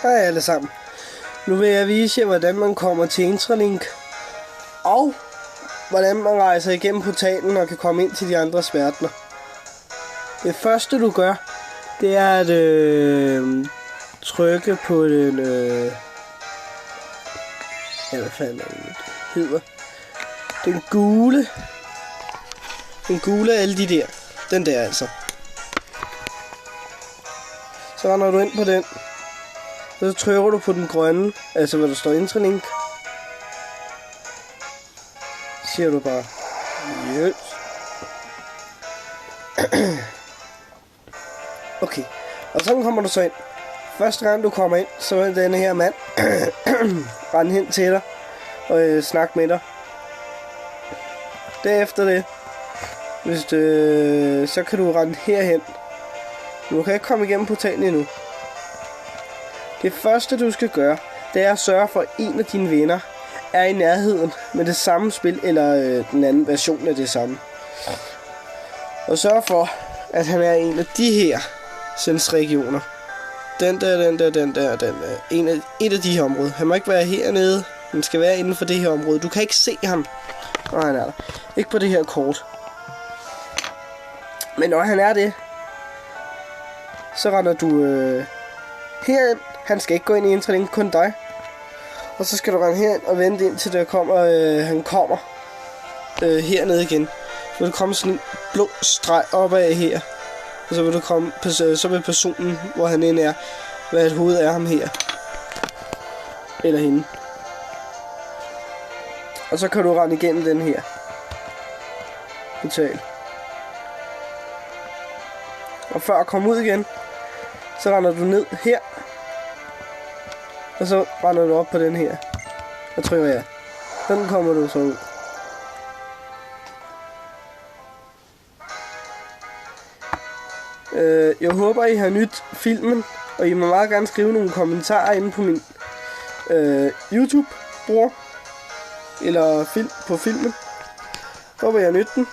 Hej alle sammen. Nu vil jeg vise jer, hvordan man kommer til Intralink, og hvordan man rejser igennem portalen og kan komme ind til de andres verdener. Det første du gør, det er at trykke på den... hvad fanden det hedder? Den gule af alle de der. Den der altså. Så render du ind på den. Så trykker du på den grønne, altså hvor der står Intralink. Siger du bare yes. Okay, og så kommer du så ind. Første gang du kommer ind, så vil denne her mand rende hen til dig og snakke med dig. Derefter det, så kan du rende herhen. Du kan ikke komme igennem portalen endnu. Det første du skal gøre, det er at sørge for, at en af dine venner er i nærheden med det samme spil, eller den anden version af det samme. Og sørg for, at han er en af de her sensregioner. Den der. En af de her områder. Han må ikke være hernede. Han skal være inden for det her område. Du kan ikke se ham, når han er der. Ikke på det her kort. Men når han er det, så render du herind. Han skal ikke gå ind i Intralink, kun dig. Og så skal du rende herind og vente indtil han kommer hernede igen. Så vil der komme sådan en blå streg opad her. Og så vil du komme, så vil personen, hvor han end er, være et hoved af ham her. Eller hende. Og så kan du rende igennem den her portal. Og før at komme ud igen, så render du ned her. Og så render du op på den her. Og trykker jeg. Sådan kommer du så ud. Jeg håber I har nydt filmen. Og I må meget gerne skrive nogle kommentarer inde på min YouTube-bror. Eller på filmen. Håber I har nydt den.